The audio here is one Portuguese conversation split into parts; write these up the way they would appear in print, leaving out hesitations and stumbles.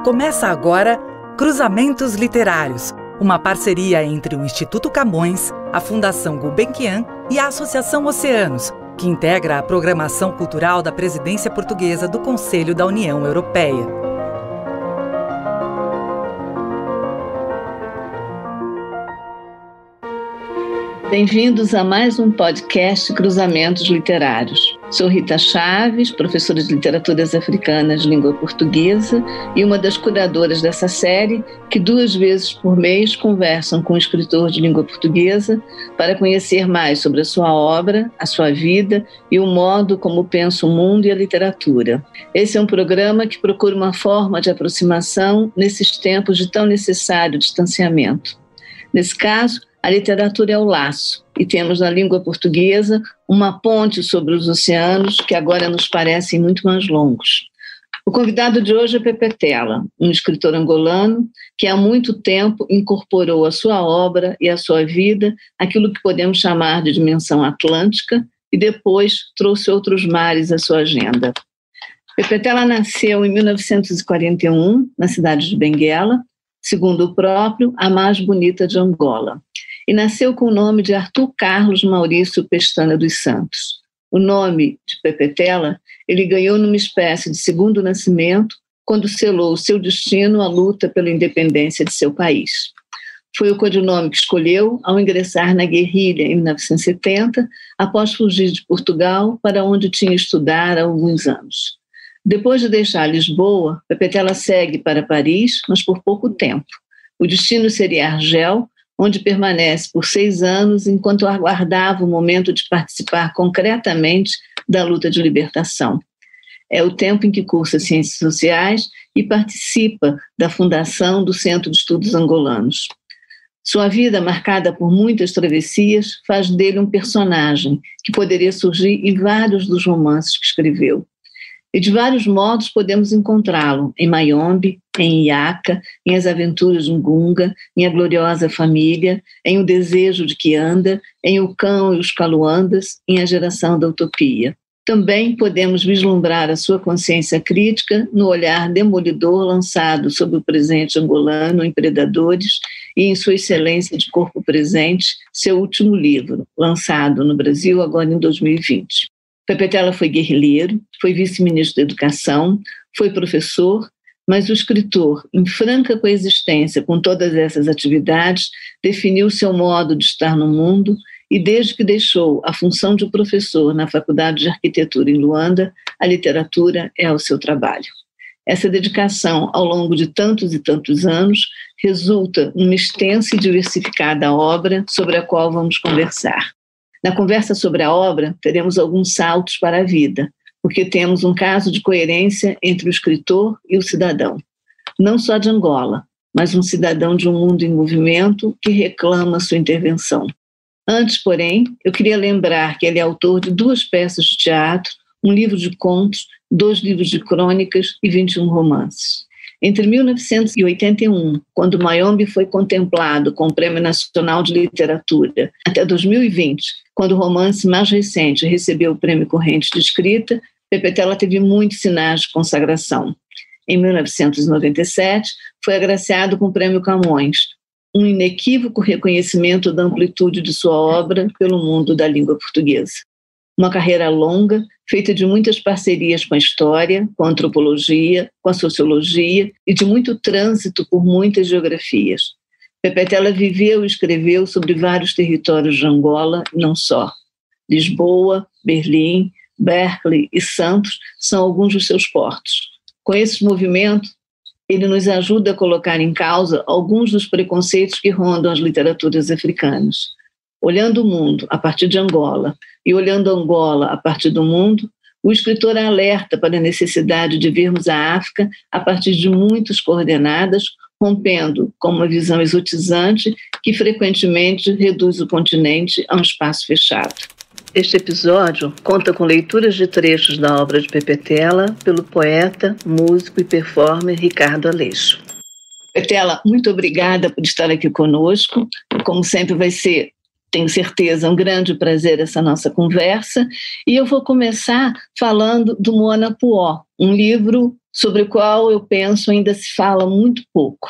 Começa agora Cruzamentos Literários, uma parceria entre o Instituto Camões, a Fundação Gulbenkian e a Associação Oceanos, que integra a programação cultural da Presidência Portuguesa do Conselho da União Europeia. Bem-vindos a mais um podcast Cruzamentos Literários. Sou Rita Chaves, professora de Literaturas Africanas de Língua Portuguesa e uma das curadoras dessa série, que 2 vezes por mês conversam com um escritor de língua portuguesa para conhecer mais sobre a sua obra, a sua vida e o modo como pensa o mundo e a literatura. Esse é um programa que procura uma forma de aproximação nesses tempos de tão necessário distanciamento. Nesse caso, a literatura é o laço, e temos na língua portuguesa uma ponte sobre os oceanos que agora nos parecem muito mais longos. O convidado de hoje é Pepe Tela, um escritor angolano que há muito tempo incorporou à sua obra e à sua vida aquilo que podemos chamar de dimensão atlântica e depois trouxe outros mares à sua agenda. Pepe Tela nasceu em 1941, na cidade de Benguela, segundo o próprio, a mais bonita de Angola. E nasceu com o nome de Arthur Carlos Maurício Pestana dos Santos. O nome de Pepe Tela ele ganhou numa espécie de segundo nascimento, quando selou o seu destino à luta pela independência de seu país. Foi o codinome que escolheu ao ingressar na guerrilha em 1970, após fugir de Portugal, para onde tinha estudar há alguns anos. Depois de deixar Lisboa, Pepe Tela segue para Paris, mas por pouco tempo. O destino seria Argel, onde permanece por 6 anos enquanto aguardava o momento de participar concretamente da luta de libertação. É o tempo em que cursa Ciências Sociais e participa da fundação do Centro de Estudos Angolanos. Sua vida, marcada por muitas travessias, faz dele um personagem que poderia surgir em vários dos romances que escreveu. E de vários modos podemos encontrá-lo em Mayombe, em Iaka, em As Aventuras de Ngunga, em A Gloriosa Família, em O Desejo de Kianda, em O Cão e os Caluandas, em A Geração da Utopia. Também podemos vislumbrar a sua consciência crítica no olhar demolidor lançado sobre o presente angolano em Predadores e em Sua Excelência de Corpo Presente, seu último livro, lançado no Brasil agora em 2020. Pepe Tela foi guerrilheiro, foi vice-ministro da Educação, foi professor, mas o escritor, em franca coexistência com todas essas atividades, definiu seu modo de estar no mundo e, desde que deixou a função de professor na Faculdade de Arquitetura em Luanda, a literatura é o seu trabalho. Essa dedicação, ao longo de tantos e tantos anos, resulta numa extensa e diversificada obra sobre a qual vamos conversar. Na conversa sobre a obra, teremos alguns saltos para a vida, porque temos um caso de coerência entre o escritor e o cidadão. Não só de Angola, mas um cidadão de um mundo em movimento que reclama sua intervenção. Antes, porém, eu queria lembrar que ele é autor de 2 peças de teatro, um livro de contos, 2 livros de crônicas e 21 romances. Entre 1981, quando Mayombe foi contemplado com o Prêmio Nacional de Literatura, até 2020, quando o romance mais recente recebeu o Prêmio Correntes de Escrita, Pepe Tela teve muitos sinais de consagração. Em 1997, foi agraciado com o Prêmio Camões, um inequívoco reconhecimento da amplitude de sua obra pelo mundo da língua portuguesa. Uma carreira longa, feita de muitas parcerias com a história, com a antropologia, com a sociologia e de muito trânsito por muitas geografias. Pepe Tela viveu e escreveu sobre vários territórios de Angola, e não só. Lisboa, Berlim, Berkeley e Santos são alguns dos seus portos. Com esse movimento, ele nos ajuda a colocar em causa alguns dos preconceitos que rondam as literaturas africanas. Olhando o mundo a partir de Angola e olhando Angola a partir do mundo, o escritor alerta para a necessidade de vermos a África a partir de muitas coordenadas, rompendo com uma visão exotizante que frequentemente reduz o continente a um espaço fechado. Este episódio conta com leituras de trechos da obra de Pepe Tela pelo poeta, músico e performer Ricardo Aleixo. Pepe Tela, muito obrigada por estar aqui conosco. Como sempre, vai ser tenho certeza, um grande prazer essa nossa conversa, e eu vou começar falando do Moana Puó, um livro sobre o qual eu penso ainda se fala muito pouco.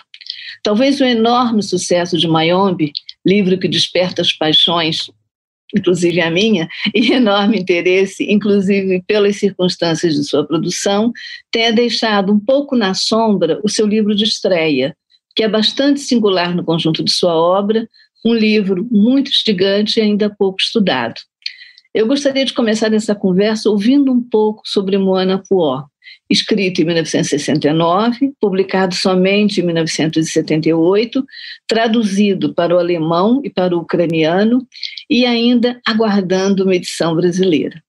Talvez o enorme sucesso de Mayombe, livro que desperta as paixões, inclusive a minha, e enorme interesse, inclusive pelas circunstâncias de sua produção, tenha deixado um pouco na sombra o seu livro de estreia, que é bastante singular no conjunto de sua obra, um livro muito instigante e ainda pouco estudado. Eu gostaria de começar essa conversa ouvindo um pouco sobre Moana Puó, escrito em 1969, publicado somente em 1978, traduzido para o alemão e para o ucraniano e ainda aguardando uma edição brasileira.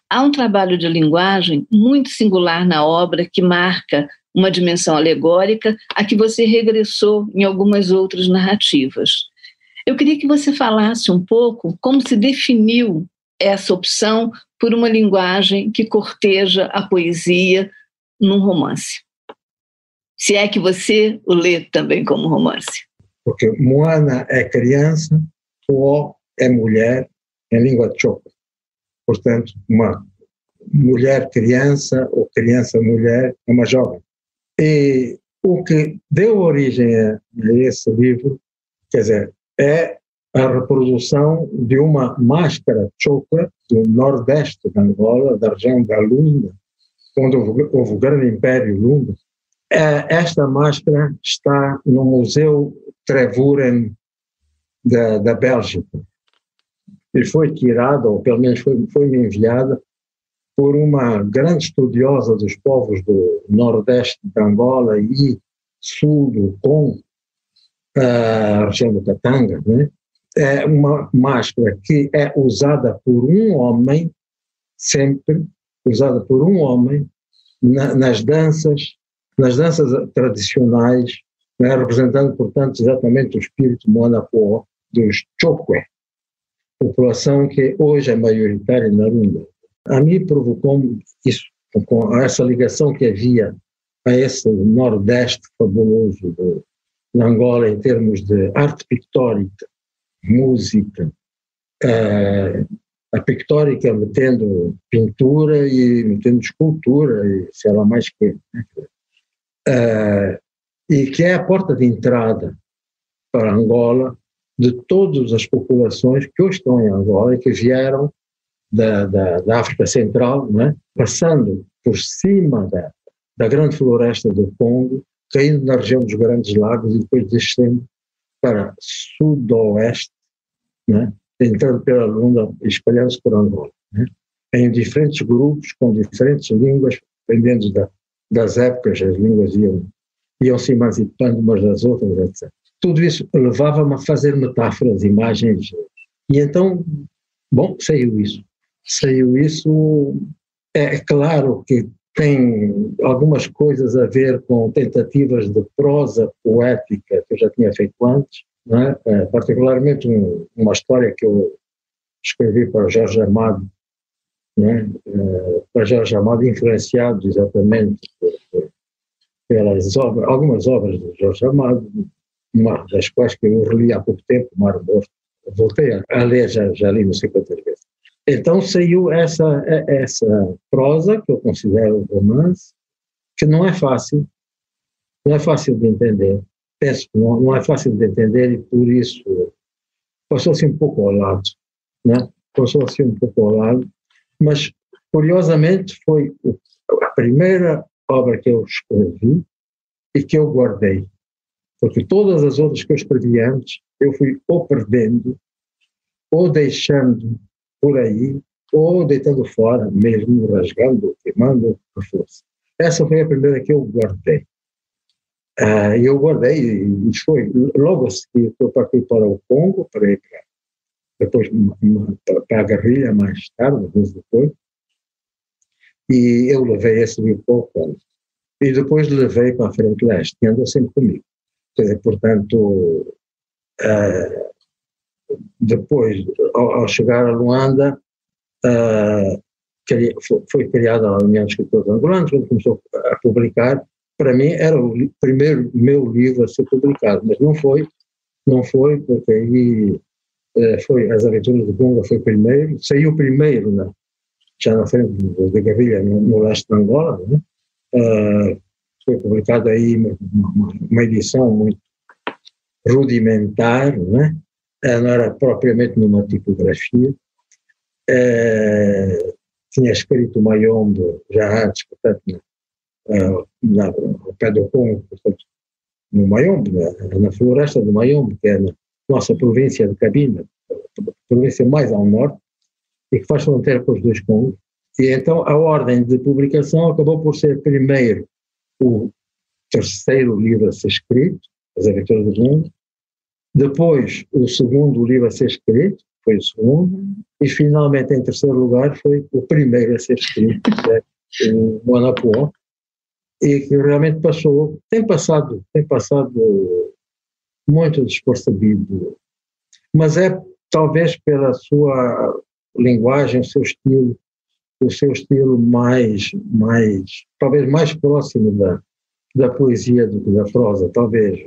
Há um trabalho de linguagem muito singular na obra que marca uma dimensão alegórica a que você regressou em algumas outras narrativas. Eu queria que você falasse um pouco como se definiu essa opção por uma linguagem que corteja a poesia num romance. Se é que você o lê também como romance. Porque Moana é criança, Puó é mulher em língua choca. Portanto, uma mulher-criança ou criança-mulher é uma jovem. E o que deu origem a esse livro, quer dizer, é a reprodução de uma máscara choca do nordeste de Angola, da região da Lunda, onde houve o grande império Lunda. Esta máscara está no Museu Trevuren da Bélgica. E foi tirada, ou pelo menos foi-me enviada, por uma grande estudiosa dos povos do nordeste de Angola e sul do Congo, a região do Katanga, né? É uma máscara que é usada por um homem, sempre usada por um homem, nas danças tradicionais, né? Representando, portanto, exatamente o espírito Moana Puó dos Chokwe, população que hoje é maioritária na Lunda. A mim provocou isso, com essa ligação que havia a esse nordeste fabuloso de Angola em termos de arte pictórica, música, a pictórica metendo pintura e metendo escultura e sei lá mais que, e que é a porta de entrada para Angola de todas as populações que hoje estão em Angola e que vieram da África Central, né? Passando por cima da grande floresta do Congo, caindo na região dos Grandes Lagos e depois descendo para sudoeste, né? Entrando pela Lunda e espalhando-se por Angola, né? Em diferentes grupos, com diferentes línguas, dependendo das épocas, as línguas iam se emancipando umas das outras, etc. Tudo isso levava-me a fazer metáforas, imagens, e então, bom, saiu isso. É claro que tem algumas coisas a ver com tentativas de prosa poética que eu já tinha feito antes, né? Particularmente uma história que eu escrevi para Jorge Amado, né? Para Jorge Amado, influenciado exatamente pelas obras, algumas obras de Jorge Amado, uma das quais que eu reli há pouco tempo, Mar Morto. Voltei a ler, já li não sei quantas vezes. Então saiu essa prosa, que eu considero romance, que não é fácil de entender. Penso que não é fácil de entender e por isso passou-se um pouco ao lado, né? Passou-se um pouco ao lado, mas curiosamente foi a primeira obra que eu escrevi e que eu guardei, porque todas as outras que eu escrevi antes eu fui ou perdendo ou deixando por aí, ou deitando fora, mesmo rasgando, queimando, o que fosse. Essa foi a primeira que eu guardei. E eu guardei, e foi logo a seguir que eu parti para o Congo, para ir depois para a guerrilha, mais tarde, meses depois, e eu levei esse livro para o Congo. E depois levei para a Frente Leste, que andou sempre comigo. Portanto, depois, ao chegar a Luanda, foi criada a União de Escritores Angolanos, quando começou a publicar. Para mim era o primeiro meu livro a ser publicado, mas não foi porque aí foi As Aventuras de Gunga, foi primeiro, saiu primeiro, né? Já na frente de Gavilha, no leste de Angola, né? Foi publicado aí uma edição muito rudimentar, né? Não era propriamente numa tipografia. Tinha escrito Mayombe já antes, portanto, ao pé do Congo, portanto, no Mayombe, na floresta do Mayombe, que é na nossa província de Cabinda, a província mais ao norte, e que faz fronteira com os dois Congos. E então a ordem de publicação acabou por ser primeiro o terceiro livro a ser escrito, As Aventuras do Mundo, depois o segundo livro a ser escrito, foi o segundo, e finalmente em terceiro lugar foi o primeiro a ser escrito, o Moanapuã, e que realmente tem passado muito despercebido, mas é talvez pela sua linguagem, o seu estilo talvez mais próximo da poesia do que da prosa, talvez,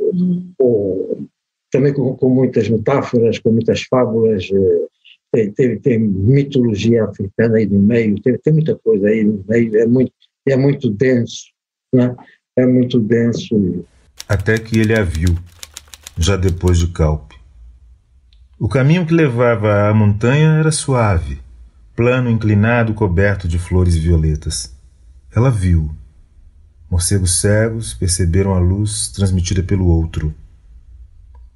ou também com muitas metáforas, com muitas fábulas, tem mitologia africana aí no meio, tem muita coisa aí no meio, é muito denso, né? É muito denso. Até que ele a viu, já depois de Calpe. O caminho que levava à montanha era suave, plano inclinado coberto de flores violetas. Ela viu. Morcegos cegos perceberam a luz transmitida pelo outro.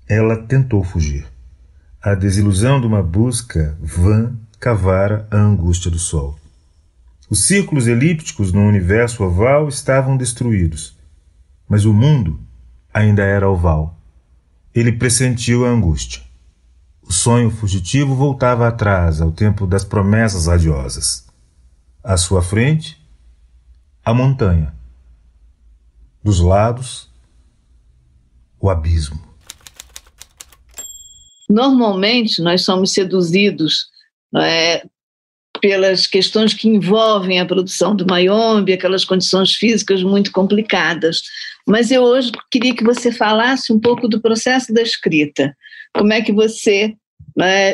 Ela tentou fugir. A desilusão de uma busca vã cavara a angústia do sol. Os círculos elípticos no universo oval estavam destruídos, mas o mundo ainda era oval. Ele pressentiu a angústia. O sonho fugitivo voltava atrás, ao tempo das promessas radiosas. À sua frente, a montanha. Dos lados, o abismo. Normalmente, nós somos seduzidos pelas questões que envolvem a produção do Mayombe, aquelas condições físicas muito complicadas. Mas eu hoje queria que você falasse um pouco do processo da escrita. Como é que você,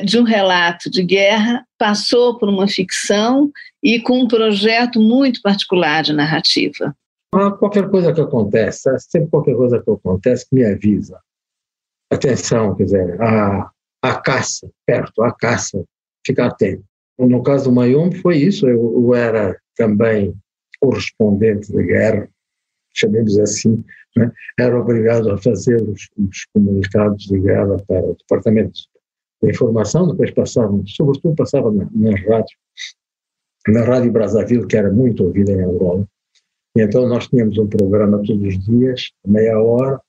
de um relato de guerra, passou por uma ficção e com um projeto muito particular de narrativa? Qualquer coisa que acontece, sempre qualquer coisa que acontece me avisa. Atenção, quer dizer, a caça, perto, a caça, ficar atento. No caso do Mayombe foi isso, eu era também correspondente de guerra, chamemos assim, né? Era obrigado a fazer os comunicados de guerra para o Departamento de Informação, depois sobretudo passava na Rádio Brazzaville, que era muito ouvida em Angola, e então nós tínhamos um programa todos os dias, meia hora,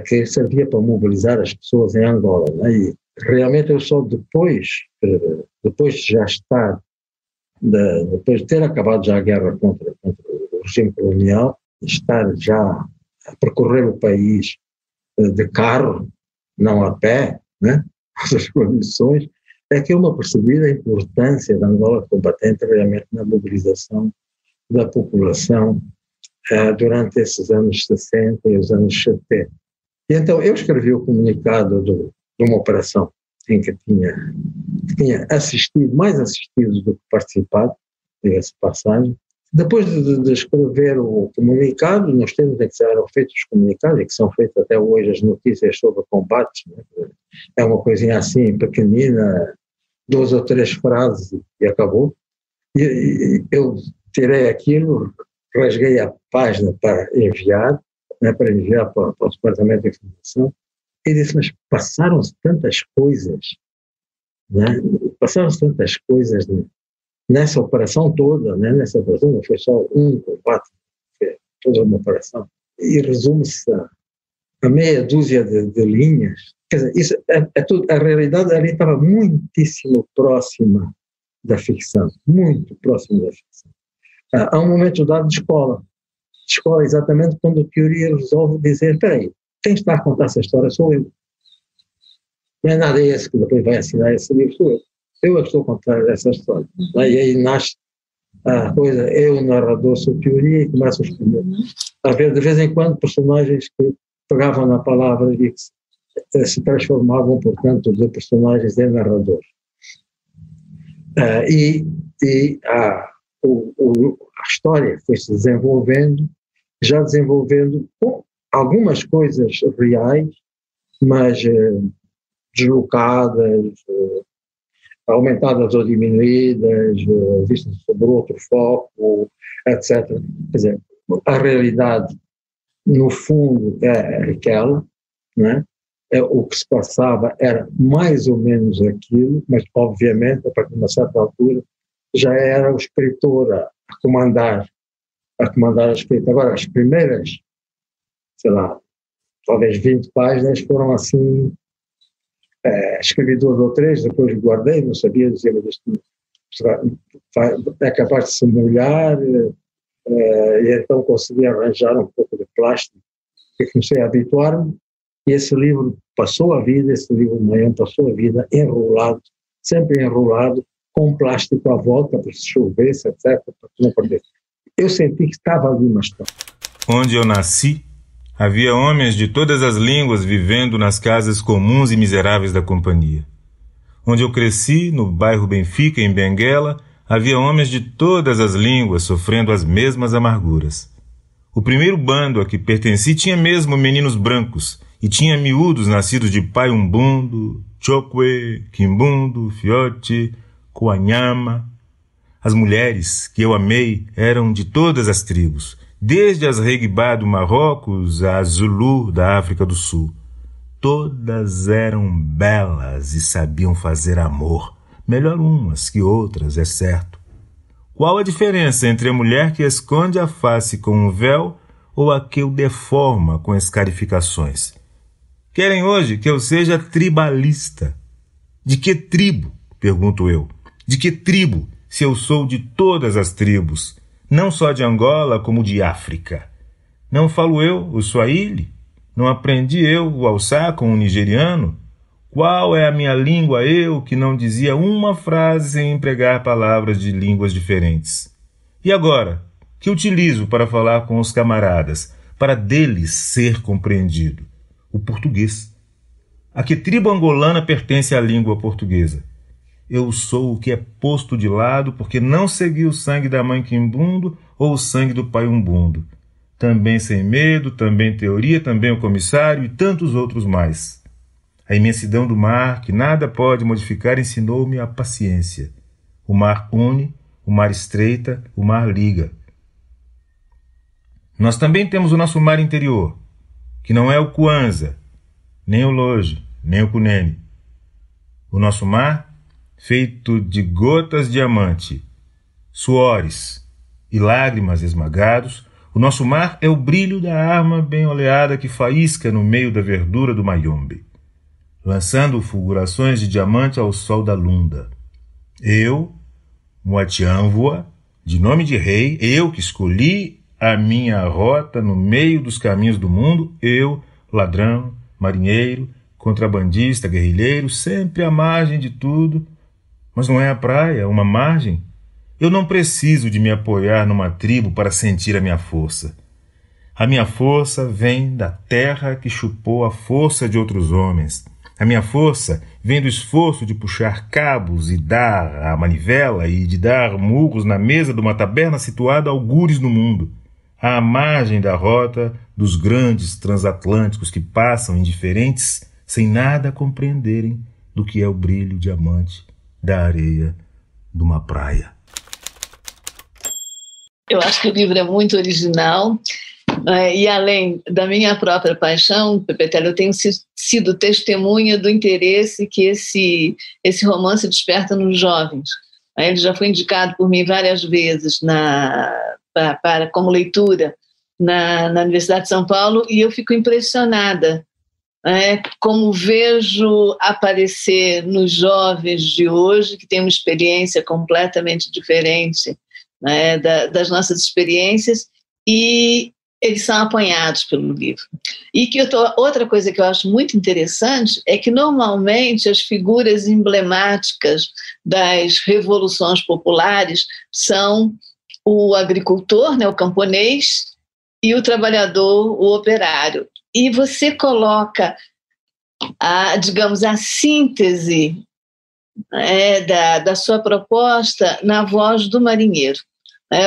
que servia para mobilizar as pessoas em Angola, né? E realmente eu só depois de já estar, depois de ter acabado já a guerra contra o regime colonial, estar já a percorrer o país de carro, não a pé, né? Essas condições, é que eu me apercebi da importância da Angola combatente realmente na mobilização da população durante esses anos 60 e os anos 70. E então eu escrevi o comunicado de uma operação em que tinha mais assistido do que participado, diga-se passagem. Depois de escrever o comunicado, nos termos em que eram feitos os comunicados, e que são feitas até hoje as notícias sobre combates, né? É uma coisinha assim, pequenina, 2 ou 3 frases e acabou. E eu tirei aquilo, rasguei a página para enviar, né, para o Departamento de Informação, e disse, mas passaram-se tantas coisas, né? Passaram-se tantas coisas nessa operação toda, né? Nessa operação não foi só um combate, foi toda uma operação, e resume-se a meia dúzia de linhas. Quer dizer, isso é tudo, a realidade ali estava muitíssimo próxima da ficção, muito próxima da ficção. Há um momento dado de escola exatamente quando o Curie resolve dizer, espera aí, quem está a contar essa história sou eu. Não é nada esse que depois vai assinar esse livro, sou eu. Eu é que estou a contar essa história. E aí nasce a coisa, eu, o narrador, sou Curie, e começo a escrever. A ver, de vez em quando, personagens que pegavam na palavra e que se transformavam, portanto, de personagens em narradores. A história foi-se desenvolvendo, já desenvolvendo com algumas coisas reais, mas deslocadas, aumentadas ou diminuídas, vistas sobre outro foco, etc. Quer dizer, a realidade, no fundo, é aquela, não é? O que se passava era mais ou menos aquilo, mas, obviamente, a partir de uma certa altura, já era o escritor a comandar a escrita. Agora, as primeiras, sei lá, talvez 20 páginas foram assim, escrevi 2 ou 3, depois guardei, não sabia dizer, mas isto é capaz de se molhar, e então consegui arranjar um pouco de plástico, e comecei a habituar-me, e esse livro passou a vida, esse livro Maian passou a vida enrolado, sempre enrolado, com plástico à volta, para se chovesse, etc., para não perder. Eu senti que estava ali uma história. Onde eu nasci, havia homens de todas as línguas vivendo nas casas comuns e miseráveis da companhia. Onde eu cresci, no bairro Benfica, em Benguela, havia homens de todas as línguas sofrendo as mesmas amarguras. O primeiro bando a que pertenci tinha mesmo meninos brancos e tinha miúdos nascidos de pai umbundo, chokwe, quimbundo, fiote, coanhama. As mulheres que eu amei eram de todas as tribos, desde as Reguibá do Marrocos às Zulu da África do Sul. Todas eram belas e sabiam fazer amor, melhor umas que outras, é certo. Qual a diferença entre a mulher que esconde a face com um véu ou a que o deforma com escarificações? Querem hoje que eu seja tribalista. De que tribo? Pergunto eu. De que tribo, se eu sou de todas as tribos, não só de Angola como de África? Não falo eu o Swahili? Não aprendi eu o Hausa com o nigeriano? Qual é a minha língua, eu, que não dizia uma frase sem empregar palavras de línguas diferentes? E agora, que utilizo para falar com os camaradas, para deles ser compreendido? O português. A que tribo angolana pertence à língua portuguesa? Eu sou o que é posto de lado porque não segui o sangue da mãe quimbundo ou o sangue do pai umbundo. Também sem medo, também teoria, também o comissário e tantos outros mais. A imensidão do mar, que nada pode modificar, ensinou-me a paciência. O mar une, o mar estreita, o mar liga. Nós também temos o nosso mar interior, que não é o Kwanza, nem o Loje, nem o Cunene. O nosso mar, feito de gotas de diamante, suores e lágrimas esmagados, o nosso mar é o brilho da arma bem oleada que faísca no meio da verdura do Mayombe, lançando fulgurações de diamante ao sol da lunda. Eu, Moatianvoa, de nome de rei, eu que escolhi a minha rota no meio dos caminhos do mundo, eu, ladrão, marinheiro, contrabandista, guerrilheiro, sempre à margem de tudo. Mas não é a praia, uma margem? Eu não preciso de me apoiar numa tribo para sentir a minha força. A minha força vem da terra que chupou a força de outros homens. A minha força vem do esforço de puxar cabos e dar a manivela e de dar murros na mesa de uma taberna situada a algures no mundo, à margem da rota dos grandes transatlânticos que passam indiferentes sem nada compreenderem do que é o brilho diamante da areia de uma praia. Eu acho que o livro é muito original, e além da minha própria paixão, Pepetelli, eu tenho sido testemunha do interesse que esse romance desperta nos jovens. Ele já foi indicado por mim várias vezes como leitura na Universidade de São Paulo, e eu fico impressionada como vejo aparecer nos jovens de hoje, que têm uma experiência completamente diferente das nossas experiências, e eles são apanhados pelo livro. E outra coisa que eu acho muito interessante é que, normalmente, as figuras emblemáticas das revoluções populares são o agricultor, o camponês, e o trabalhador, o operário. E você coloca digamos, a síntese da sua proposta na voz do marinheiro.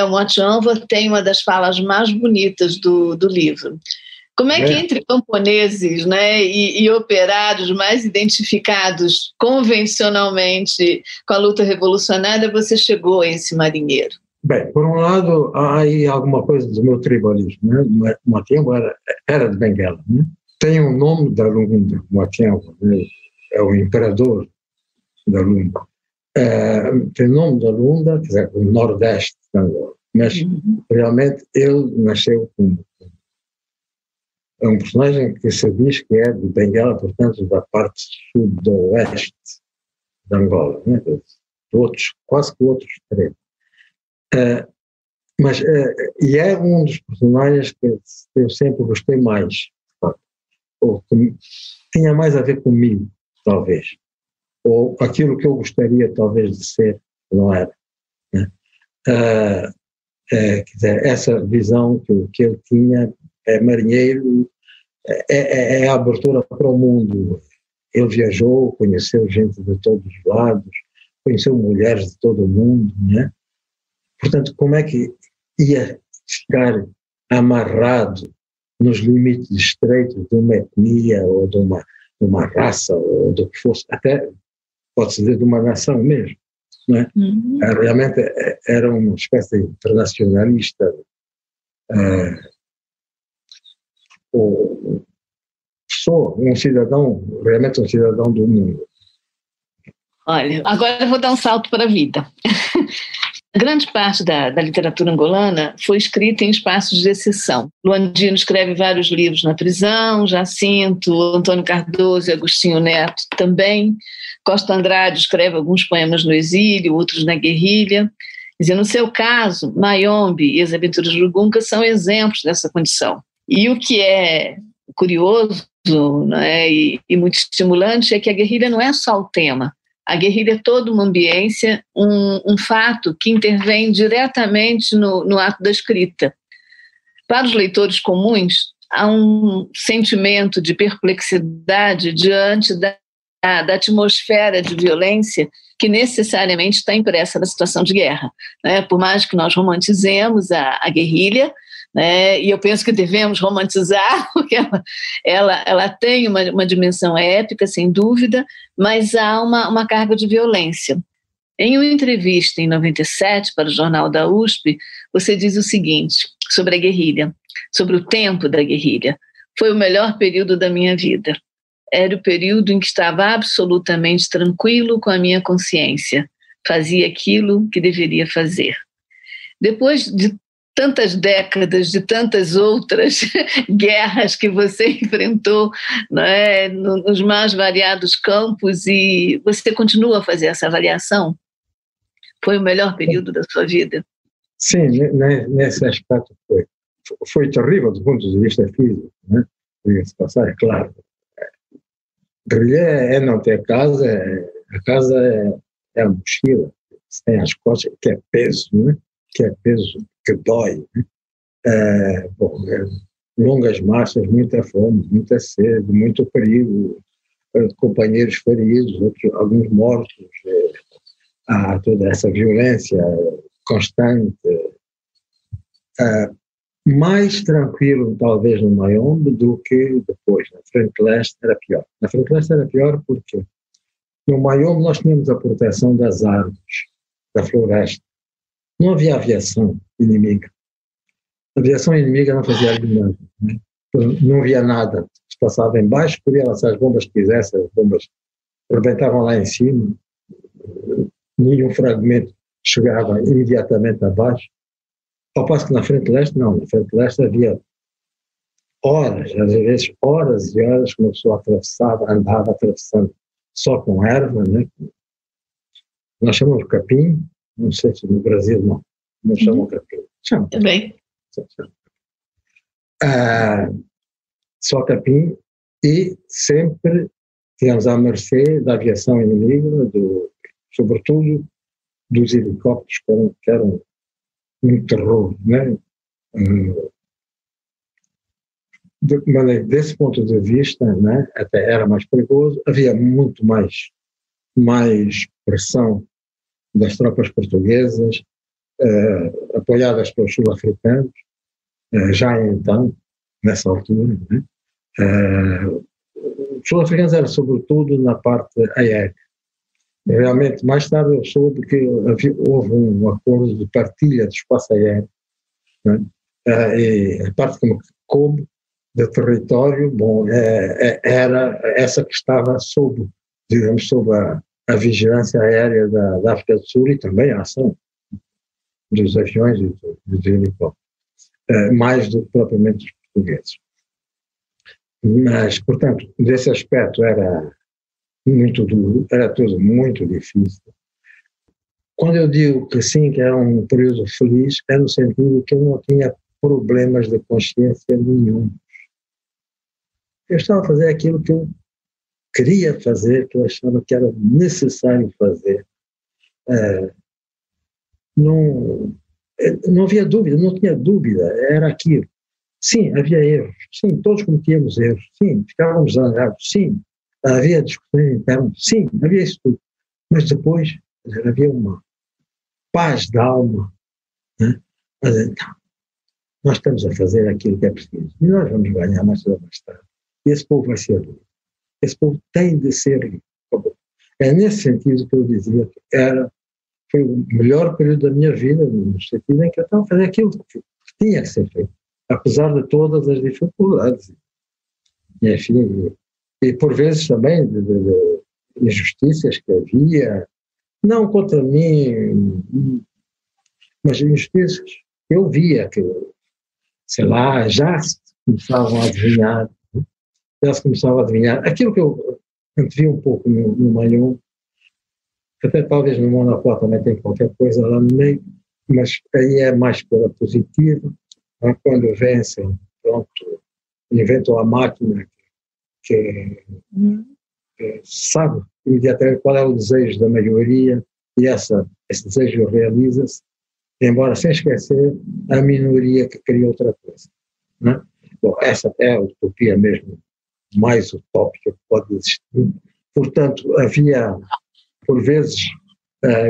O Mote Anva tem uma das falas mais bonitas do livro. Como é que entre camponeses, né, e operários mais identificados convencionalmente com a luta revolucionária, você chegou a esse marinheiro? Bem, por um lado, há aí alguma coisa do meu tribalismo, né? Mote Anva era de Benguela, né? Tem o nome da Lunga, Mote Anva, né? É o imperador da Lunga. Tem o nome da Lunga, quer dizer, o Nordeste de Angola, mas realmente ele nasceu como é um personagem que se diz que é de Benguela, portanto, da parte sudoeste de Angola, né? Quase que outro extremo. Mas é um dos personagens que eu sempre gostei mais, ou que tinha mais a ver comigo, talvez, ou aquilo que eu gostaria talvez de ser, não era, né? Quer dizer, essa visão que ele tinha, marinheiro, é a abertura para o mundo. Ele viajou, conheceu gente de todos os lados, conheceu mulheres de todo o mundo, né? Portanto, como é que ia ficar amarrado nos limites estreitos de uma etnia ou de uma raça ou do que fosse, até pode-se dizer de uma nação mesmo, não é? Realmente era uma espécie de internacionalista, realmente um cidadão do mundo. Olha, agora eu vou dar um salto para a vida. Grande parte da literatura angolana foi escrita em espaços de exceção. Luandino escreve vários livros na prisão, Jacinto, Antônio Cardoso e Agostinho Neto também. Costa Andrade escreve alguns poemas no exílio, outros na guerrilha. Quer dizer, no seu caso, Mayombe e As Aventuras de Lunga são exemplos dessa condição. E o que é curioso, né, e muito estimulante é que a guerrilha não é só o tema. A guerrilha é toda uma ambiência, um fato que intervém diretamente no ato da escrita. Para os leitores comuns, há um sentimento de perplexidade diante da atmosfera de violência que necessariamente está impressa na situação de guerra, né? Por mais que nós romantizemos a guerrilha, né, e eu penso que devemos romantizar, porque ela tem uma dimensão épica, sem dúvida, mas há uma carga de violência. Em uma entrevista em 97 para o Jornal da USP, você diz o seguinte sobre a guerrilha, sobre o tempo da guerrilha: foi o melhor período da minha vida. Era o período em que estava absolutamente tranquilo com a minha consciência. Fazia aquilo que deveria fazer. Depois de tantas décadas, de tantas outras guerras que você enfrentou, né, nos mais variados campos, e você continua a fazer essa avaliação? Foi o melhor período da sua vida? Sim, nesse aspecto foi terrível do ponto de vista físico, né? Diga-se passar, é claro. Guerrilha é não ter casa, a casa é a mochila, tem as costas, que é peso, né? Que é peso que dói, né? Longas marchas, muita fome, muita sede, muito perigo, companheiros feridos, alguns mortos, há toda essa violência constante. Mais tranquilo, talvez, no Mayombe do que depois. Na Frente Leste era pior. Na Frente Leste era pior porque no Mayombe nós tínhamos a proteção das árvores, da floresta. Não havia aviação inimiga. A aviação inimiga não fazia nada, né? Não havia nada. Se passava em baixo, podia lançar as bombas que quisesse, as bombas rebentavam lá em cima, nenhum fragmento chegava imediatamente abaixo. Ao passo que na Frente Leste, não. Na Frente Leste havia horas, às vezes horas e horas que uma pessoa andava atravessando só com erva, né? Nós chamamos capim, não sei se no Brasil não chamam capim. Chamam. Também. Só capim, e sempre tínhamos à mercê da aviação inimiga, sobretudo dos helicópteros que eram um terror, né? desse ponto de vista, né, até era mais perigoso, havia muito mais pressão das tropas portuguesas, apoiadas pelos sul-africanos, já então, nessa altura, né? Os sul-africanos eram sobretudo na parte aérea. Realmente, mais tarde eu soube que houve um acordo de partilha de espaço aéreo, né? E a parte que coube de território, era essa que estava sob a vigilância aérea da África do Sul e também a ação dos aviões e dos helicópteros, mais do que propriamente os portugueses. Mas, portanto, desse aspecto era muito duro, era tudo muito difícil. Quando eu digo que sim, que era um período feliz, é no sentido que eu não tinha problemas de consciência nenhum. Eu estava a fazer aquilo que eu queria fazer, que eu achava que era necessário fazer. Não havia dúvida, não tinha dúvida, era aquilo. Sim, havia erros, sim, todos cometíamos erros, sim, ficávamos zangados, sim, havia discussões internas, sim, havia isso tudo. Mas depois havia uma paz de alma, né? Mas então, nós estamos a fazer aquilo que é preciso e nós vamos ganhar mais cedo ou mais tarde. E esse povo vai ser rico. Esse povo tem de ser rico. É nesse sentido que eu dizia que foi o melhor período da minha vida, no sentido em que eu estava a fazer aquilo que tinha que ser feito, apesar de todas as dificuldades. E, enfim, e por vezes também de injustiças que havia, não contra mim, mas injustiças que eu via, que, sei lá, já se começavam a adivinhar, aquilo que eu antevi um pouco no Maion, até talvez no Monopólio também tem qualquer coisa lá no meio, mas aí é mais pela positiva, né? Quando vencem, pronto, inventam a máquina que sabe imediatamente qual é o desejo da maioria e esse desejo realiza-se, embora sem esquecer a minoria que queria outra coisa, né? Bom, essa é a utopia mesmo mais utópica que pode existir. Portanto, havia, por vezes,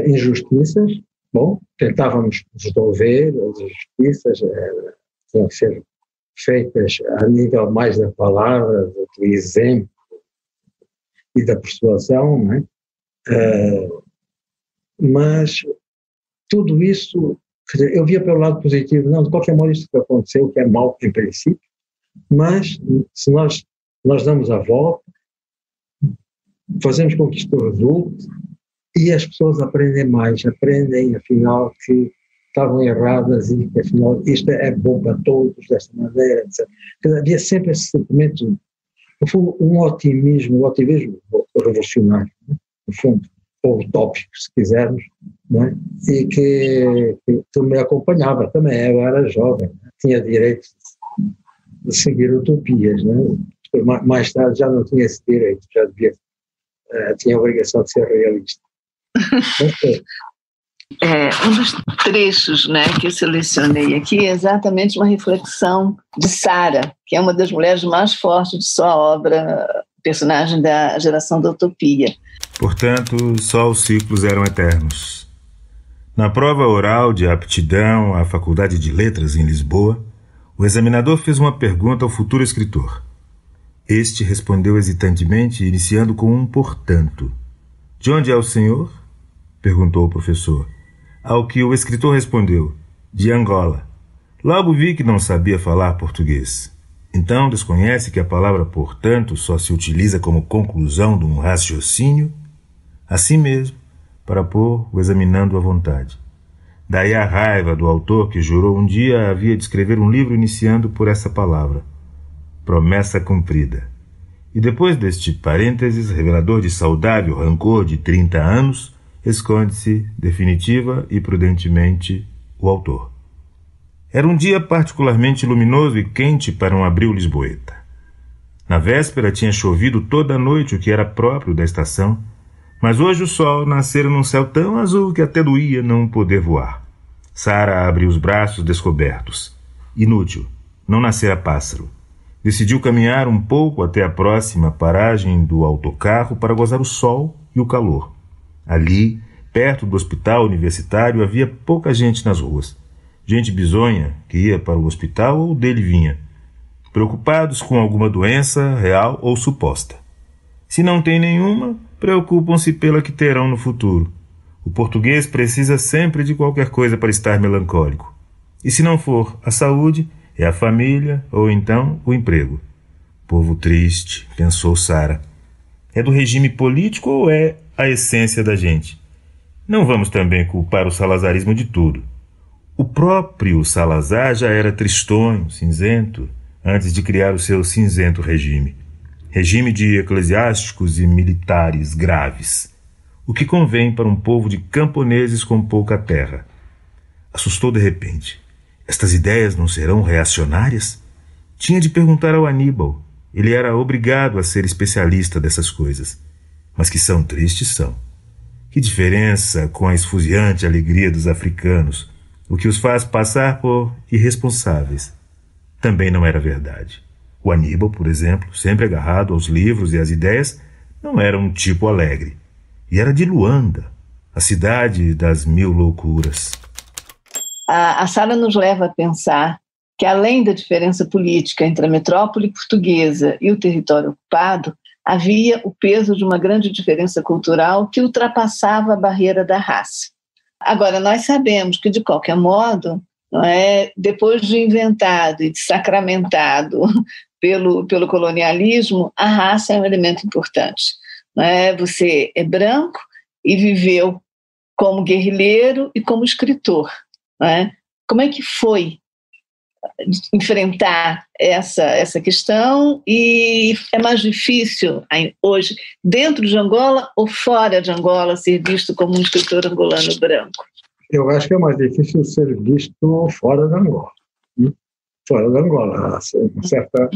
injustiças. Bom, tentávamos resolver as injustiças, tinham que ser feitas a nível mais da palavra, do exemplo e da persuasão, não é? Mas tudo isso, quer dizer, eu via pelo lado positivo, não, de qualquer modo isto que aconteceu, que é mau em princípio, mas se nós damos a volta, fazemos com que isto resulte e as pessoas aprendem afinal que estavam erradas e que afinal isto é bom para todos desta maneira, etc. Havia sempre esse sentimento, no fundo, um otimismo revolucionário, né? No fundo, ou utópico, se quisermos, né? E que me acompanhava também. Eu era jovem, né? Tinha direito de seguir utopias, né? Mais tarde já não tinha esse direito, já tinha a obrigação de ser realista. Um dos trechos, né, que eu selecionei aqui é exatamente uma reflexão de Sara, que é uma das mulheres mais fortes de sua obra, personagem da Geração da Utopia. Portanto, só os ciclos eram eternos. Na prova oral de aptidão à Faculdade de Letras em Lisboa, o examinador fez uma pergunta ao futuro escritor. Este respondeu hesitantemente, iniciando com um portanto. De onde é o senhor? Perguntou o professor. Ao que o escritor respondeu, de Angola. Logo vi que não sabia falar português. Então desconhece que a palavra portanto só se utiliza como conclusão de um raciocínio? Assim mesmo, para pôr o examinando à vontade. Daí a raiva do autor que jurou um dia havia de escrever um livro iniciando por essa palavra. Promessa cumprida. E depois deste parênteses, revelador de saudável rancor de 30 anos, esconde-se, definitiva e prudentemente, o autor. Era um dia particularmente luminoso e quente para um abril lisboeta. Na véspera tinha chovido toda a noite, o que era próprio da estação, mas hoje o sol nascera num céu tão azul que até doía não poder voar. Sara abriu os braços descobertos. Inútil, não nascera pássaro. decidiu caminhar um pouco até a próxima paragem do autocarro para gozar o sol e o calor. Ali, perto do hospital universitário, havia pouca gente nas ruas. Gente bizonha que ia para o hospital ou dele vinha, preocupados com alguma doença real ou suposta. Se não tem nenhuma, preocupam-se pela que terão no futuro. O português precisa sempre de qualquer coisa para estar melancólico. E se não for a saúde, é a família ou então o emprego. Povo triste, pensou Sara. É do regime político ou é a essência da gente? Não vamos também culpar o salazarismo de tudo. O próprio Salazar já era tristonho, cinzento, antes de criar o seu cinzento regime. Regime de eclesiásticos e militares graves. O que convém para um povo de camponeses com pouca terra. Assustou de repente. Estas ideias não serão reacionárias? Tinha de perguntar ao Aníbal. Ele era obrigado a ser especialista dessas coisas. Mas que são tristes, são. Que diferença com a esfuziante alegria dos africanos, o que os faz passar por irresponsáveis. Também não era verdade. O Aníbal, por exemplo, sempre agarrado aos livros e às ideias, não era um tipo alegre. E era de Luanda, a cidade das 1000 loucuras. A Sara nos leva a pensar que, além da diferença política entre a metrópole portuguesa e o território ocupado, havia o peso de uma grande diferença cultural que ultrapassava a barreira da raça. Agora, nós sabemos que, de qualquer modo, não é, depois de inventado e de sacramentado pelo colonialismo, a raça é um elemento importante. Não é? Você é branco e viveu como guerrilheiro e como escritor. Não é? Como é que foi enfrentar essa questão, e é mais difícil hoje, dentro de Angola ou fora de Angola, ser visto como um escritor angolano branco? Eu acho que é mais difícil ser visto fora da Angola. Fora da Angola, há uma certa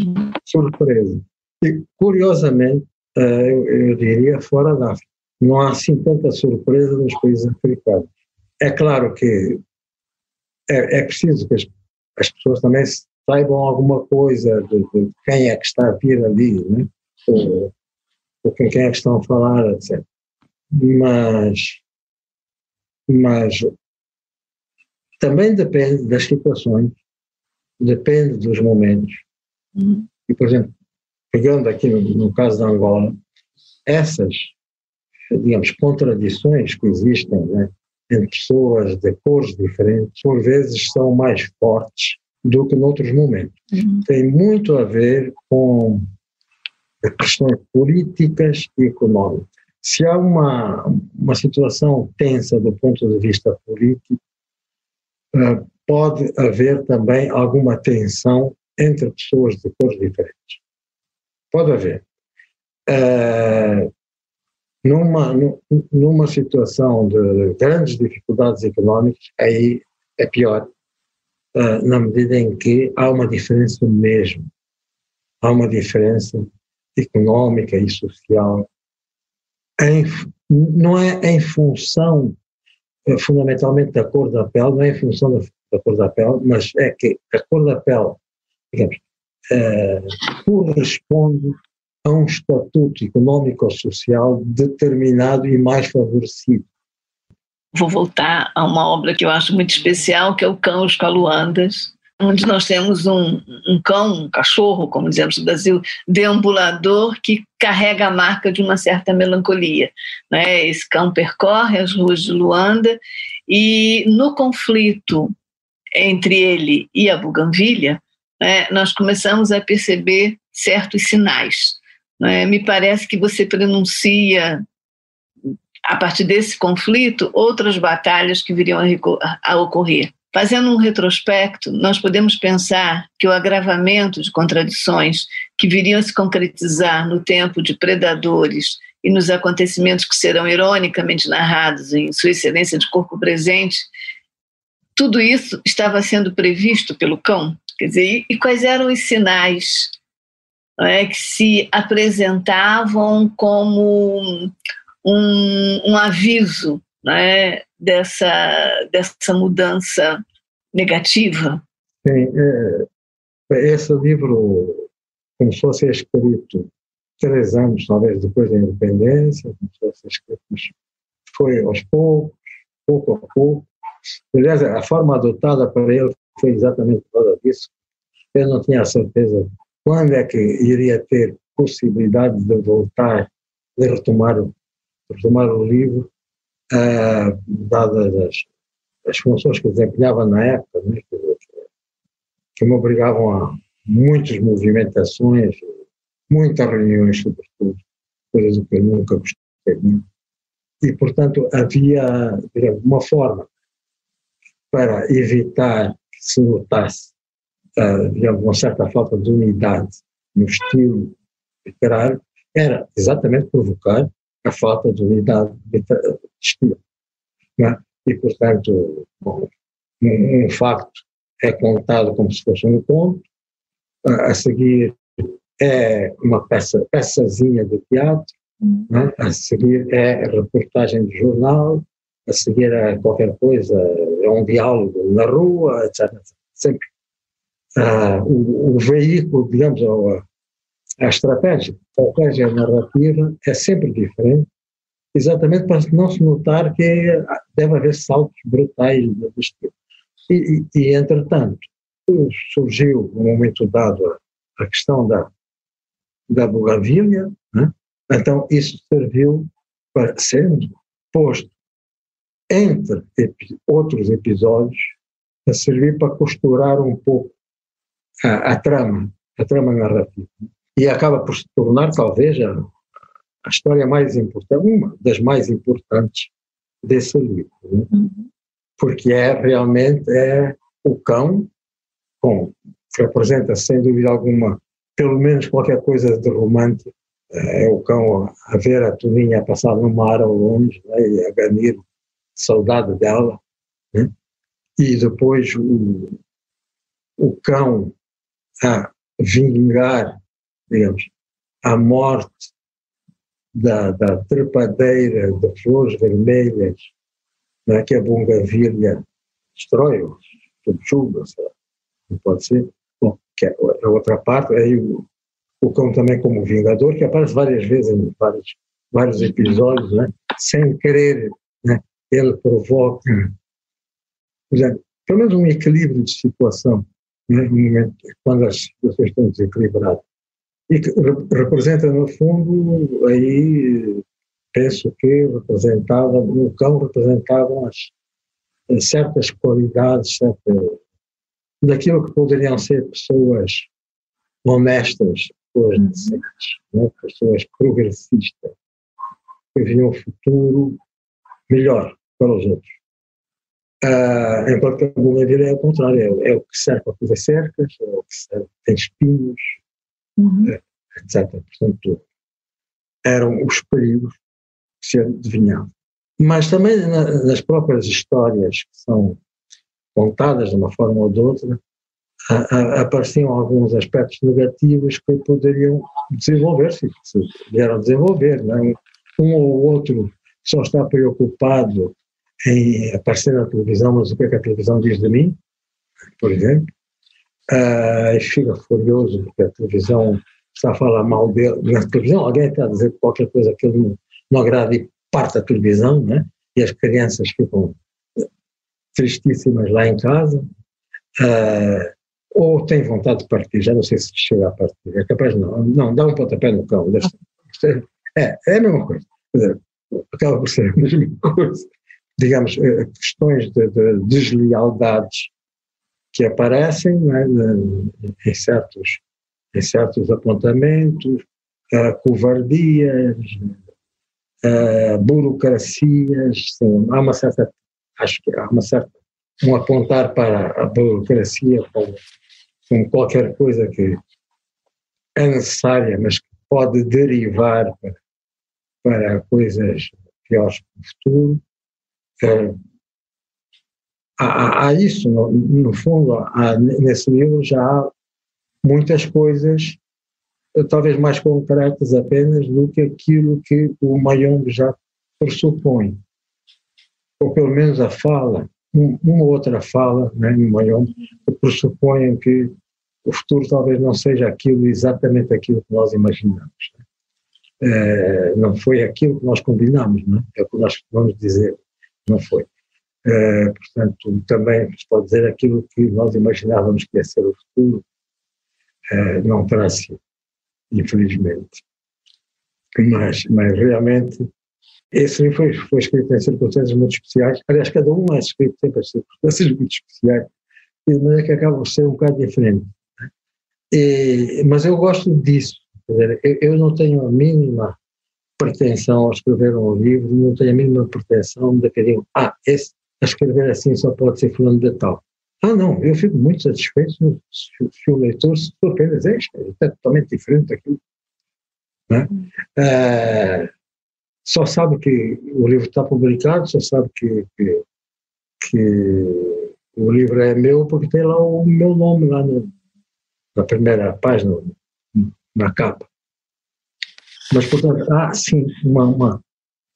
surpresa. E, curiosamente, eu diria fora da África. Não há assim tanta surpresa nos países africanos. É claro que é preciso que as pessoas também saibam alguma coisa de quem é que está a vir ali, né? ou com quem é que estão a falar, etc. Mas também depende das situações, depende dos momentos. E, por exemplo, pegando aqui no caso da Angola, essas, digamos, contradições que existem, né, entre pessoas de cores diferentes, por vezes são mais fortes do que noutros momentos. Tem muito a ver com questões políticas e económicas. Se há uma situação tensa do ponto de vista político, pode haver também alguma tensão entre pessoas de cores diferentes. Pode haver. Numa situação de grandes dificuldades económicas, aí é pior, na medida em que há uma diferença mesmo. Há uma diferença económica e social. Não é em função, fundamentalmente, da cor da pele, não é em função da cor da pele, mas é que a cor da pele, digamos, corresponde a um estatuto económico ou social determinado e mais favorecido. Vou voltar a uma obra que eu acho muito especial, que é o Cão e os Caluandas, onde nós temos um cão, um cachorro, como dizemos no Brasil, deambulador, que carrega a marca de uma certa melancolia. Né? Esse cão percorre as ruas de Luanda e, no conflito entre ele e a buganvília, né, nós começamos a perceber certos sinais. Me parece que você prenuncia, a partir desse conflito, outras batalhas que viriam a ocorrer. Fazendo um retrospecto, nós podemos pensar que o agravamento de contradições que viriam a se concretizar no tempo de Predadores e nos acontecimentos que serão ironicamente narrados em Sua Excelência de Corpo Presente, tudo isso estava sendo previsto pelo cão. Quer dizer, e quais eram os sinais que se apresentavam como um aviso, dessa mudança negativa? Sim, esse livro começou a ser escrito 3 anos, talvez, depois da independência, começou a ser escrito, mas foi aos poucos, pouco a pouco. Aliás, a forma adotada para ele foi exatamente por causa disso. Eu não tinha a certeza quando é que iria ter possibilidade de voltar, de retomar o livro, dadas as funções que desempenhava na época, né, que me obrigavam a muitas movimentações, muitas reuniões, sobretudo, coisas que eu nunca gostei muito. E, portanto, havia, digamos, uma forma para evitar que se notasse, digamos, uma certa falta de unidade no estilo literário, era exatamente provocar a falta de unidade de estilo. Né? E, portanto, bom, um facto é contado como se fosse um conto, a seguir é uma peçazinha de teatro, né? A seguir é reportagem de jornal, a seguir é qualquer coisa, é um diálogo na rua, etc. Sempre o veículo, digamos, a estratégia narrativa é sempre diferente, exatamente para não se notar que deve haver saltos brutais deste tipo. E entretanto, surgiu, no momento dado, a questão da bugavília, né? Então isso serviu para ser posto entre outros episódios, a servir para costurar um pouco a trama narrativa. E acaba por se tornar, talvez, a história mais importante, uma das mais importantes desse livro. Né? Porque realmente o cão, que representa, sem dúvida alguma, pelo menos qualquer coisa de romântico, é o cão a ver a Toninha a passar no mar ao longe, né, e a ganir saudade dela, né? E depois o cão a vingar, digamos, a morte da trepadeira de flores vermelhas, né, que a bugavília destrói, ou subjuga, não pode ser. Bom, que é a outra parte, aí o cão também como vingador, que aparece várias vezes em vários episódios, né, sem querer, né, ele provoca, por exemplo, pelo menos um equilíbrio de situação, né, no momento, quando as situações estão desequilibradas. E que representa, no fundo, aí penso que o cão representava certas qualidades, daquilo que poderiam ser pessoas honestas, pessoas decentes, né? Pessoas progressistas, que viam um futuro melhor para os outros. Enquanto que a bugavília é o contrário, é o que serve para fazer cercas, é o que serve, tem espinhos, etc. Portanto, eram os perigos que se adivinhavam. Mas também nas próprias histórias que são contadas de uma forma ou de outra, apareciam alguns aspectos negativos que poderiam desenvolver-se, que se vieram a desenvolver. Não? Um ou outro só está preocupado em aparecer na televisão, mas o que é que a televisão diz de mim, por exemplo, e fica furioso porque a televisão está a falar mal dele. Na televisão alguém está a dizer qualquer coisa que ele não agrada e parte da televisão, né? E as crianças ficam tristíssimas lá em casa, ou tem vontade de partir, já não sei se chega a partir, é capaz de não, dá um pontapé no cão, é a mesma coisa, quer dizer, acaba por ser a mesma coisa, digamos, questões de deslealdades que aparecem, né, em certos apontamentos, covardias, burocracias, sim, acho que há um apontar para a burocracia como qualquer coisa que é necessária, mas que pode derivar para coisas piores no futuro. Há isso, no fundo, nesse livro já há muitas coisas, talvez mais concretas apenas do que aquilo que o Mayombe já pressupõe, ou pelo menos a fala, uma outra fala, né, no Mayombe, que pressupõe que o futuro talvez não seja exatamente aquilo que nós imaginamos. Não foi aquilo que nós combinamos, não é? É o que nós vamos dizer, não foi. Portanto, também se pode dizer aquilo que nós imaginávamos que ia ser o futuro, não terá sido, infelizmente. Mas realmente, esse livro foi escrito em circunstâncias muito especiais. Aliás, cada um é escrito sempre em circunstâncias muito especiais, de maneira que acaba por ser um bocado diferente. Mas eu gosto disso. Eu não tenho a mínima pretensão ao escrever um livro, não tenho a mínima pretensão de que digam, esse a escrever assim só pode ser fulano de tal. Não, eu fico muito satisfeito se o leitor se surpreende, é totalmente diferente daquilo. Né? Só sabe que o livro está publicado, só sabe que o livro é meu porque tem lá o meu nome lá na primeira página, na capa. Mas, portanto, há sim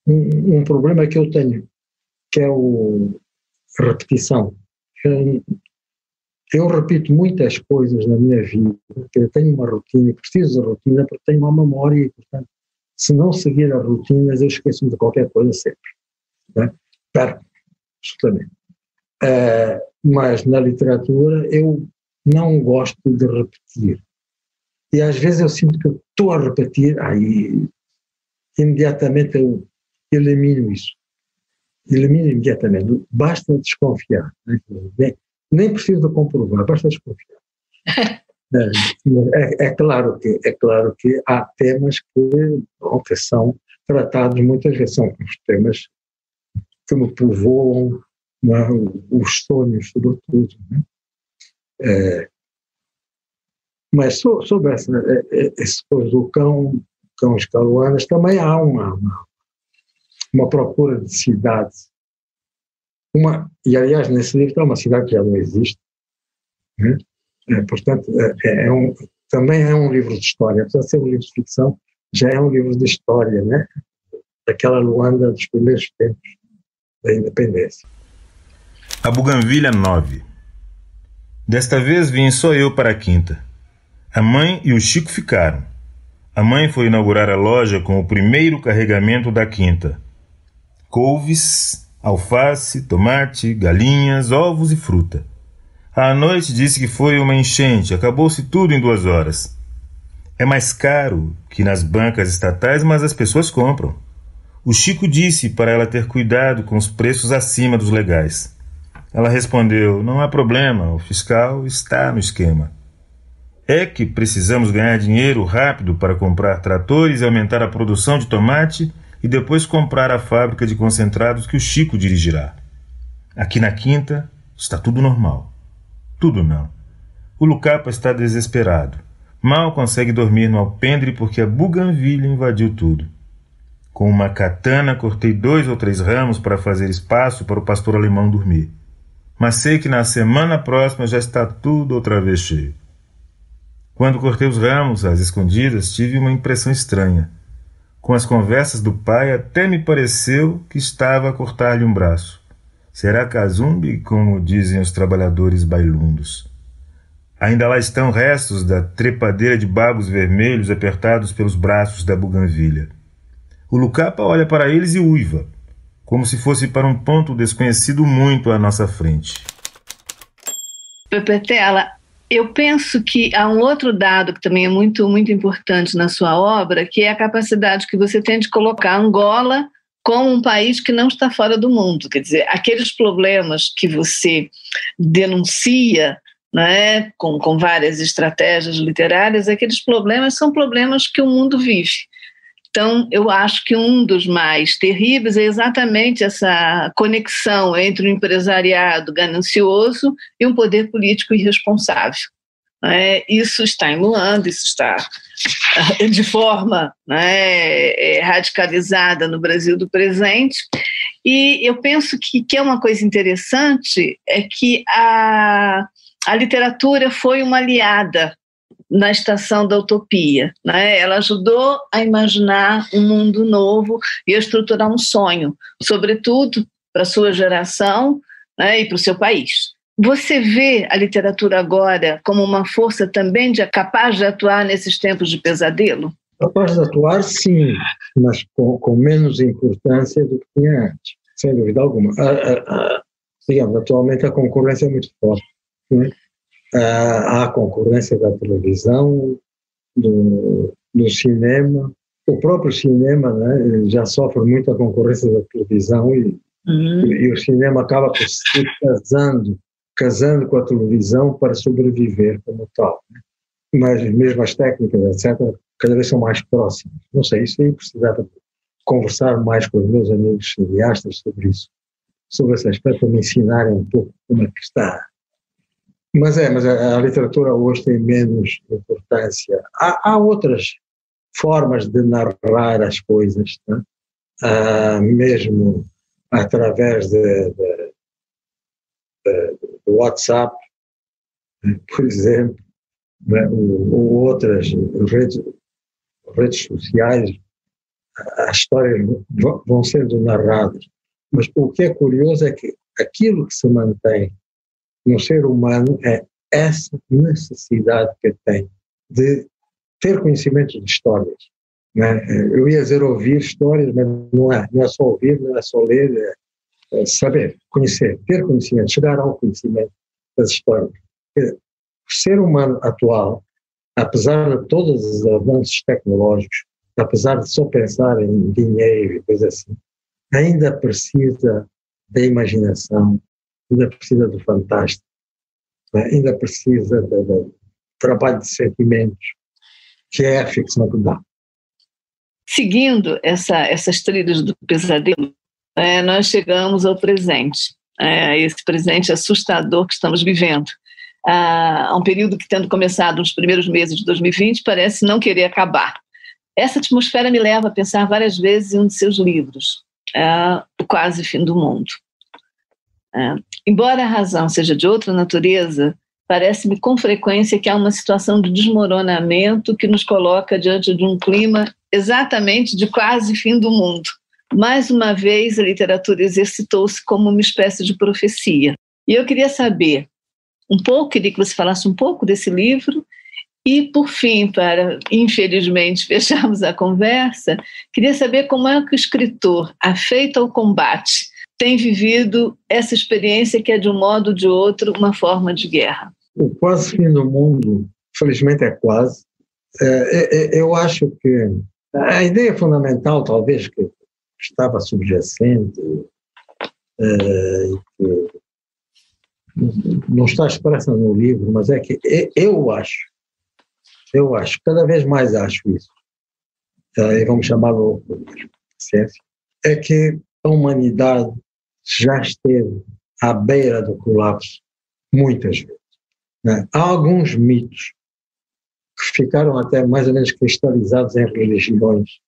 um problema que eu tenho, que é a repetição. Eu repito muitas coisas na minha vida, porque eu tenho uma rotina, preciso da rotina porque tenho uma memória e, portanto, se não seguir as rotinas, eu esqueço-me de qualquer coisa sempre. Né? Perco, absolutamente. Mas na literatura eu não gosto de repetir. E às vezes eu sinto que eu estou a repetir, aí imediatamente eu elimino isso. Elimino imediatamente. Basta desconfiar. Nem preciso de comprovar, basta desconfiar. É claro que há temas que são tratados muitas vezes, são os temas que me povoam, os sonhos, sobretudo. Mas sobre esse coisa do cão escaluanas, também há uma procura de cidade. E, aliás, nesse livro está uma cidade que já não existe. Né? Portanto, também é um livro de história. Apesar de ser um livro de ficção, já é um livro de história, né? Daquela Luanda dos primeiros tempos da independência. A Buganvília 9. Desta vez vim só eu para a quinta. A mãe e o Chico ficaram. A mãe foi inaugurar a loja com o primeiro carregamento da quinta. Couves, alface, tomate, galinhas, ovos e fruta. À noite disse que foi uma enchente, acabou-se tudo em 2 horas. É mais caro que nas bancas estatais, mas as pessoas compram. O Chico disse para ela ter cuidado com os preços acima dos legais. Ela respondeu, não há problema, o fiscal está no esquema. É que precisamos ganhar dinheiro rápido para comprar tratores e aumentar a produção de tomate e depois comprar a fábrica de concentrados que o Chico dirigirá. Aqui na quinta está tudo normal. Tudo não. O Lucapa está desesperado. Mal consegue dormir no alpendre porque a buganvília invadiu tudo. Com uma katana cortei 2 ou 3 ramos para fazer espaço para o pastor alemão dormir. Mas sei que na semana próxima já está tudo outra vez cheio. Quando cortei os ramos, às escondidas, tive uma impressão estranha. Com as conversas do pai, até me pareceu que estava a cortar-lhe um braço. Será Kazumbi, como dizem os trabalhadores bailundos. Ainda lá estão restos da trepadeira de bagos vermelhos apertados pelos braços da buganvília. O Lucapa olha para eles e uiva, como se fosse para um ponto desconhecido muito à nossa frente. Pepetela, eu penso que há um outro dado que também é muito, muito importante na sua obra, que é a capacidade que você tem de colocar Angola como um país que não está fora do mundo. Quer dizer, aqueles problemas que você denuncia, né, com várias estratégias literárias, aqueles problemas são problemas que o mundo vive. Então, eu acho que um dos mais terríveis é exatamente essa conexão entre o empresariado ganancioso e um poder político irresponsável. Isso está em Luanda, isso está de forma radicalizada no Brasil do presente. E eu penso que é uma coisa interessante é que a literatura foi uma aliada na estação da utopia, né? Ela ajudou a imaginar um mundo novo e a estruturar um sonho, sobretudo para a sua geração, né, e para o seu país. Você vê a literatura agora como uma força também capaz de atuar nesses tempos de pesadelo? Capaz de atuar, sim, mas com menos importância do que tinha antes, sem dúvida alguma. Digamos, atualmente a concorrência é muito forte. Né? Há a concorrência da televisão, do cinema. O próprio cinema, né, já sofre muito a concorrência da televisão e o cinema acaba por se casando com a televisão para sobreviver como tal. Né? Mas mesmo as técnicas, etc., cada vez são mais próximas. Não sei, isso aí precisava conversar mais com os meus amigos cineastas sobre isso, sobre esse aspecto, para me ensinarem um pouco como é que está. Mas a literatura hoje tem menos importância. Há outras formas de narrar as coisas, né? Mesmo através do WhatsApp, por exemplo, né? ou outras redes sociais, as histórias vão sendo narradas. Mas o que é curioso é que aquilo que se mantém no ser humano é essa necessidade que tem de ter conhecimento de histórias. Né? Eu ia dizer ouvir histórias, mas não é só ouvir, não é só ler, é saber, conhecer, ter conhecimento, chegar ao conhecimento das histórias. O ser humano atual, apesar de todos os avanços tecnológicos, apesar de só pensar em dinheiro e coisas assim, ainda precisa da imaginação, ainda precisa do fantástico, né? Ainda precisa do trabalho de sentimentos, que é a ficção que dá. Seguindo essas trilhas do pesadelo, nós chegamos ao presente, esse presente assustador que estamos vivendo. Há um período que, tendo começado nos primeiros meses de 2020, parece não querer acabar. Essa atmosfera me leva a pensar várias vezes em um de seus livros, O Quase Fim do Mundo. Embora a razão seja de outra natureza, parece-me com frequência que há uma situação de desmoronamento que nos coloca diante de um clima exatamente de quase fim do mundo. Mais uma vez, a literatura exercitou-se como uma espécie de profecia. E eu queria saber queria que você falasse um pouco desse livro. E, por fim, para, infelizmente, fecharmos a conversa, queria saber como é que o escritor, afeito ao combate, tem vivido essa experiência que é, de um modo ou de outro, uma forma de guerra. O Quase Fim do Mundo, felizmente é quase, eu acho que a ideia fundamental, talvez, que estava subjacente, que não está expressa no livro, mas é que eu acho, cada vez mais acho isso, e vamos chamá-lo de ciência, é que a humanidade já esteve à beira do colapso muitas vezes. Né? Há alguns mitos que ficaram até mais ou menos cristalizados em religiões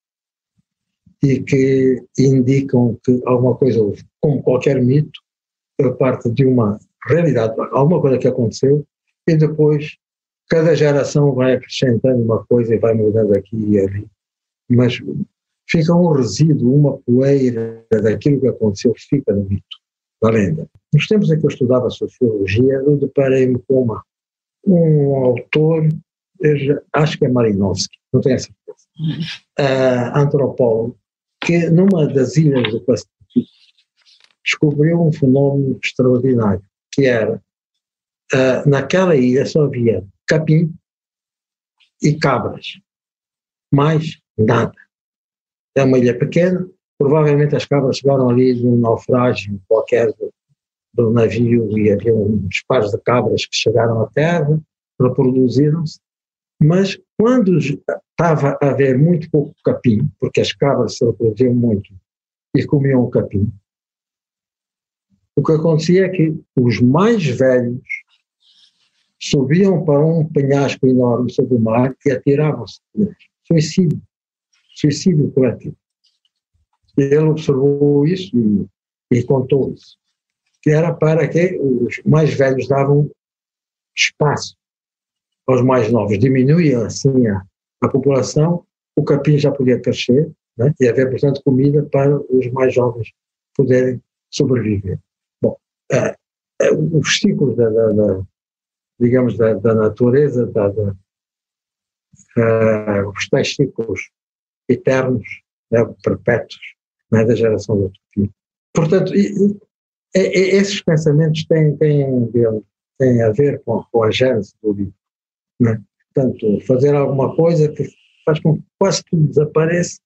e que indicam que alguma coisa houve. Como qualquer mito, parte de uma realidade, alguma coisa que aconteceu, e depois cada geração vai acrescentando uma coisa e vai mudando aqui e ali, mas fica um resíduo, uma poeira daquilo que aconteceu, fica no mito, da lenda. Nos tempos em que eu estudava sociologia, eu deparei-me com um autor, acho que é Malinowski, não tenho a certeza, antropólogo, que numa das ilhas do Pacífico descobriu um fenómeno extraordinário, que era, naquela ilha só havia capim e cabras, mais nada. É uma ilha pequena, provavelmente as cabras chegaram ali de um naufrágio qualquer do navio e havia uns pares de cabras que chegaram à terra, reproduziram-se, mas quando estava a haver muito pouco capim, porque as cabras se reproduziam muito e comiam o capim, o que acontecia é que os mais velhos subiam para um penhasco enorme sobre o mar e atiravam-se. Suicídio coletivo. E ele observou isso e contou isso, que era para que os mais velhos davam espaço aos mais novos, diminuía assim a população, o capim já podia crescer, né, e haver, portanto, comida para os mais jovens poderem sobreviver. Bom, os ciclos digamos, da natureza, os tais ciclos eternos, né, perpétuos, né, da geração do teu filho. Portanto, esses pensamentos têm a ver com a gênese do livro. Né? Portanto, fazer alguma coisa que faz com que quase tudo desapareça,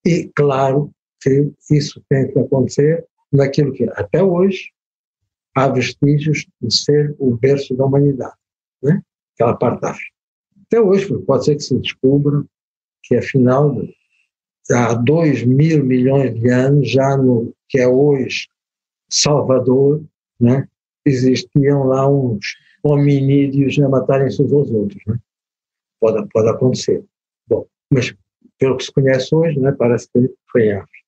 e claro que isso tem que acontecer naquilo que até hoje há vestígios de ser o berço da humanidade, né? Aquela parte da África. Até hoje, pode ser que se descubra que afinal, há 2.000 milhões de anos, já no que é hoje Salvador, né? Existiam lá uns hominídeos a matarem-se uns aos outros. Né? Pode acontecer. Bom, mas pelo que se conhece hoje, né, parece que foi em África.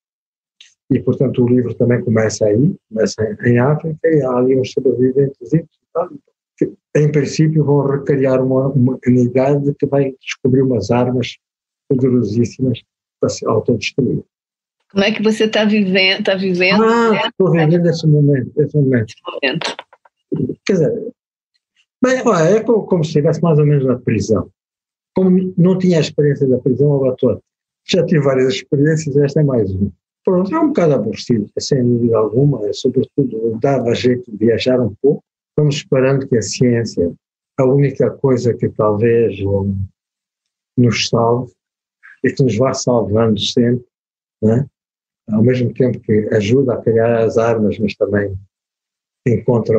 E, portanto, o livro também começa aí, começa em África, e há ali uns sobreviventes e tal, que, em princípio, vão recriar uma unidade que vai descobrir umas armas poderosíssimas para se autodestruir. Como é que você está vivendo? Estou vivendo esse momento. Quer dizer, bem, é como se estivesse mais ou menos na prisão. Como não tinha a experiência da prisão, agora já tive várias experiências, esta é mais uma. Pronto, é um bocado aborrecido, sem dúvida alguma, sobretudo dava jeito de viajar um pouco. Estamos esperando que a ciência, a única coisa que talvez nos salve, e que nos vá salvando sempre, né? Ao mesmo tempo que ajuda a criar as armas, mas também encontra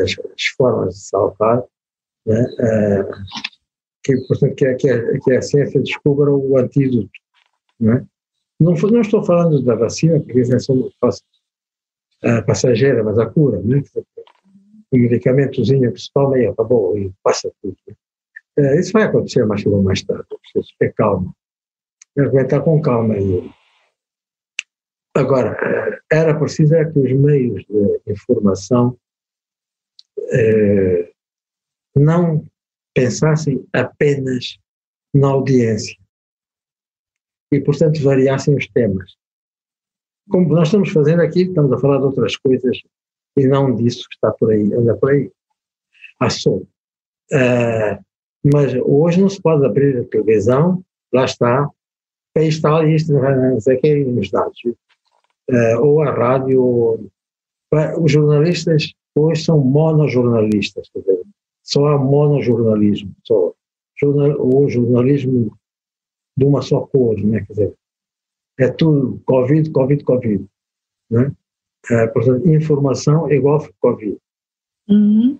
as formas de salvar, né? Portanto, que a ciência descubra o antídoto. Né? Não estou falando da vacina, porque isso é só passageira, mas a cura. Né? Um medicamentozinho que se toma e acabou, e passa tudo. Né? Isso vai acontecer mais cedo ou mais tarde, preciso ter calma. Aguentar com calma. Agora, era preciso que os meios de informação não pensassem apenas na audiência e, portanto, variassem os temas. Como nós estamos fazendo aqui, estamos a falar de outras coisas e não disso que está por aí, anda por aí, à solta. Mas hoje não se pode abrir a televisão, lá está, aí está isto, não sei o que, nos dados. Ou a rádio, os jornalistas hoje são monojornalistas, quer dizer, só há monojornalismo, ou jornalismo de uma só cor, né? Quer dizer, é tudo Covid, né? Portanto, informação é igual a Covid. Uhum.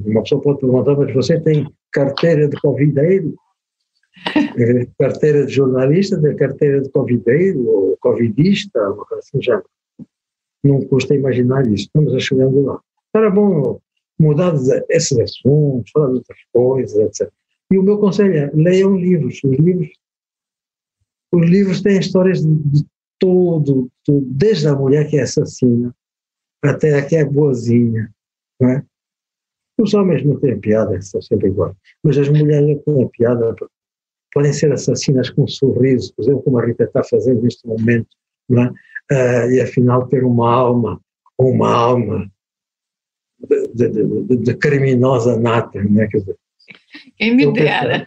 Uma pessoa pode perguntar, mas você tem carteira de covideiro? Carteira de jornalista, tem carteira de covideiro, ou covidista, assim já. Não custa imaginar isso, estamos chegando lá. Era bom mudar esses assuntos, falar de outras coisas, etc. E o meu conselho é, leiam livros. Os livros têm histórias de todo, desde a mulher que é assassina, até a que é boazinha, não é? Os homens não têm piada, são sempre iguais, mas as mulheres têm piada, podem ser assassinas com um sorriso, por exemplo, como a Rita está fazendo neste momento, não é? E afinal ter uma alma de criminosa nata, não é? Quer dizer, quem me dera.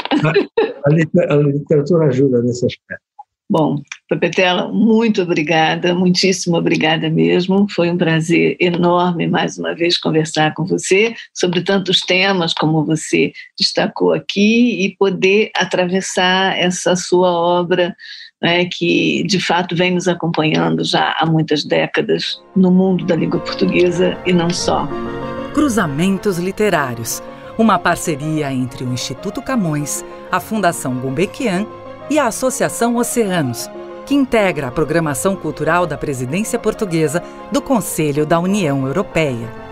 A literatura ajuda nesse aspecto. Bom, Pepetela, muito obrigada, muitíssimo obrigada mesmo. Foi um prazer enorme, mais uma vez, conversar com você sobre tantos temas como você destacou aqui e poder atravessar essa sua obra, né, que, de fato, vem nos acompanhando já há muitas décadas no mundo da língua portuguesa e não só. Cruzamentos Literários, uma parceria entre o Instituto Camões, a Fundação Gulbenkian e a Associação Oceanos, que integra a programação cultural da Presidência Portuguesa do Conselho da União Europeia.